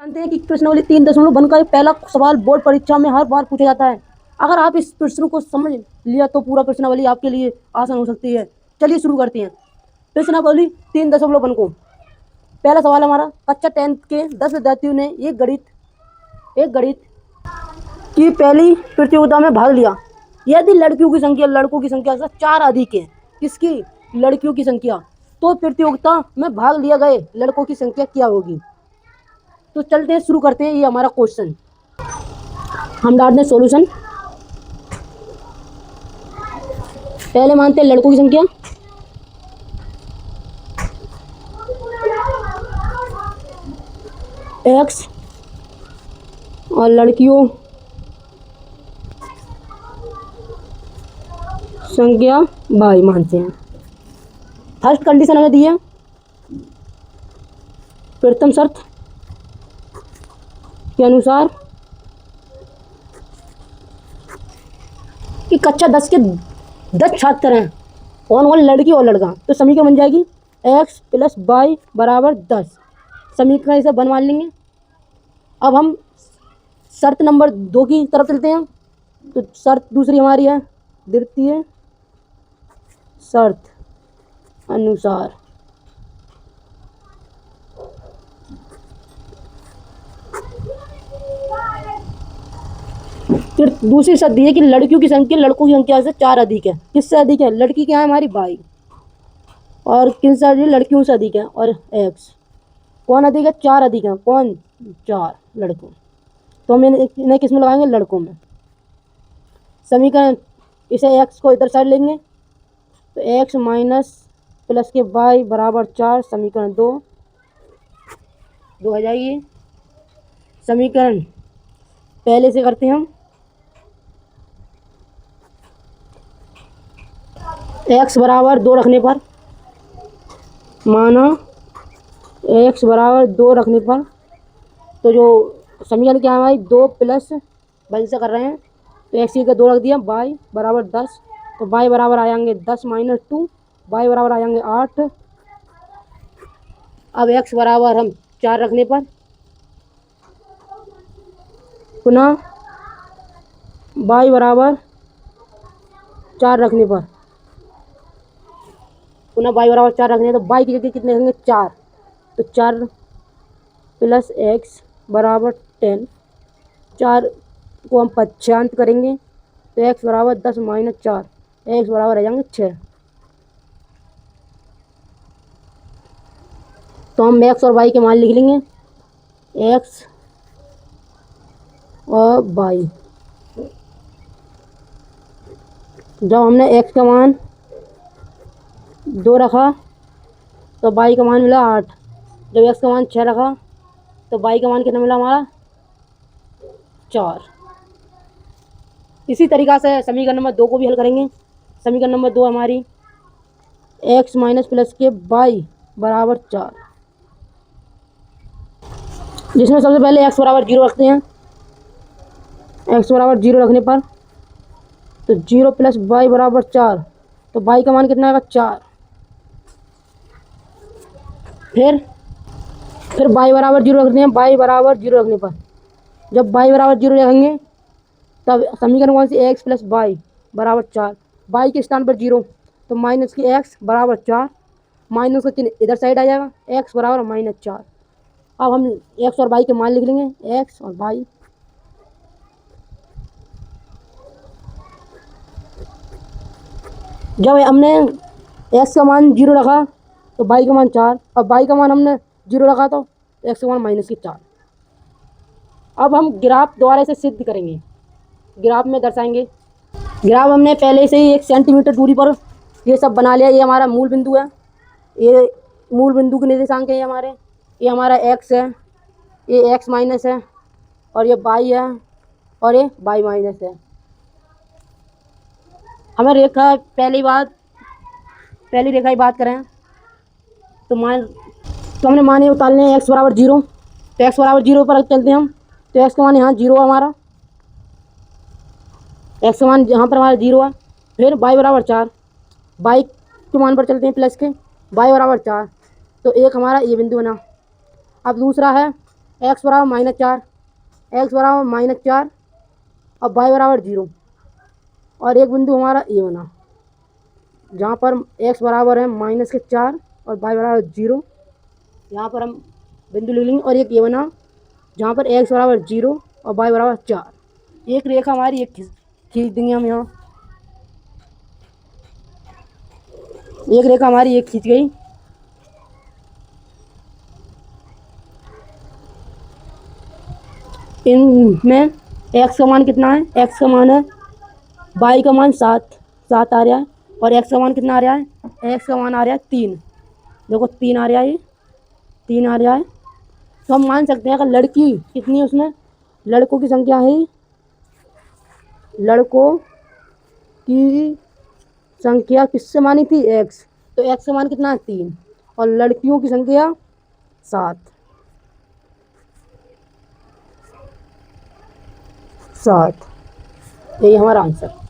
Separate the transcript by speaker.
Speaker 1: जानते हैं कि प्रश्नावली 3.1 का पहला सवाल बोर्ड परीक्षा में हर बार पूछा जाता है। अगर आप इस प्रश्न को समझ लिया तो पूरा प्रश्नावली आपके लिए आसान हो सकती है। चलिए शुरू करते हैं प्रश्नावली 3.1 को। पहला सवाल हमारा, कक्षा 10 के 10 विद्यार्थियों ने एक गणित की पहली प्रतियोगिता में भाग लिया। यदि लड़कियों की संख्या लड़कों की संख्या से 4 अधिक है, किसकी लड़कियों की संख्या, तो प्रतियोगिता में भाग लिया गए लड़कों की संख्या क्या होगी। तो चलते हैं, शुरू करते हैं। ये हमारा क्वेश्चन, हम डालते हैं सॉल्यूशन। पहले मानते हैं लड़कों की संख्या, x और लड़कियों संख्या y मानते हैं। फर्स्ट कंडीशन हमें दी है, प्रथम शर्त के अनुसार कि कक्षा 10 के 10 छात्र हैं, कौन लड़की और लड़का, तो समीकरण बन जाएगी x + y = 10। समीकरण इसे बनवा लेंगे। अब हम शर्त नंबर 2 की तरफ चलते हैं। तो शर्त दूसरी हमारी है, द्वितीय शर्त अनुसार फिर दूसरी शर्त दी है कि लड़कियों की संख्या लड़कों की संख्या से 4 अधिक है। किससे अधिक है? लड़की क्या है हमारी y, और किससे अधिक? लड़कियों से अधिक है। और x कौन अधिक है? 4 अधिक है। कौन? 4 लड़कों। तो हम इन्हें किस में लगाएंगे? लड़कों में। समीकरण, इसे x को इधर साइड लेंगे तो x - प्लस के y = 4। समीकरण 2 आ जाएगी। समीकरण पहले से करते हैं हम, x = 2 रखने पर, माना x = 2 रखने पर, तो जो समीकरण क्या है हमारी, 2 प्लस बल से कर रहे हैं तो x का 2 रख दिया, y = 10। तो y बराबर आ जाएंगे 10 - 2, y बराबर आ जाएंगे 8। अब x बराबर हम 4 रखने पर, पुनः y बराबर 4 रखने पर, पुनः y बराबर 4 रखने तो y की जगह कितने होंगे? 4। तो 4 + x = 10। 4 को हम पक्षांत करेंगे तो x = 10 - 4, x बराबर आ जाएंगे 6। तो हम x और y के मान लिख लेंगे, x और y। जब हमने x का मान 2 रखा तो y का मान मिला 8। जब x का मान 6 रखा तो y का मान कितना मिला हमारा? 4। इसी तरीक़ा से समीकरण नंबर 2 को भी हल करेंगे। समीकरण नंबर 2 हमारी x - प्लस के y = 4, जिसमें सबसे पहले x = 0 रखते हैं। x = 0 रखने पर तो 0 + y = 4, तो y का मान कितना आएगा? 4। फिर y = 0 रखते हैं। y = 0 रखने पर, जब y = 0 रखेंगे तब समीकरण कौन सी? x + y = 4। y के स्थान पर 0 तो माइनस की x = 4, माइनस का चिन्ह इधर साइड आ जाएगा, x = -4। अब हम x और y के मान लिख लेंगे, x और y। जब हमने x का मान 0 रखा तो y का मान 4, अब y का मान हमने 0 रखा तो x का मान -4। अब हम ग्राफ द्वारा इसे सिद्ध करेंगे, ग्राफ में दर्शाएंगे। ग्राफ हमने पहले से ही 1 सेंटीमीटर दूरी पर ये सब बना लिया। ये हमारा मूल बिंदु है, ये मूल बिंदु के निर्देशांक है। ये हमारा x है, ये x माइनस है, और ये y है, और ये y माइनस है। हमें रेखा पहली रेखा की बात करें तो हमने माने उतारने हैं x = 0, तो x = 0 पर चलते हैं हम। तो x का मान यहाँ 0 है हमारा, x का मान यहाँ पर हमारा 0 है। फिर y = 4, y के मान पर चलते हैं प्लस के, y = 4, तो एक हमारा ये बिंदु बना। अब दूसरा है एक्स बराबर -4, एक्स बराबर -4 और वाई बराबर 0। और एक बिंदु हमारा ए बना, जहाँ पर एक्स बराबर है -4 और वाई बराबर 0। यहाँ पर हम बिंदु ले लेंगे। और एक ये बना, जहाँ पर एक्स बराबर 0 और वाई बराबर 4। एक रेखा हमारी एक खींच देंगे हम यहाँ। एक रेखा हमारी एक खींच गई। इनमें एक्स का मान कितना है? एक्स का मान है, वाई का मान 7 आ रहा है। और एक्स का मान कितना आ रहा है? एक्स का मान आ रहा है 3। देखो 3 आ रहा है, ये 3 आ रहा है। तो हम मान सकते हैं अगर लड़की कितनी है उसमें, लड़कों की संख्या है, लड़कों की संख्या किससे मानी थी? एक्स। तो एक्स का मान कितना है? 3। और लड़कियों की संख्या 7। यही हमारा आंसर।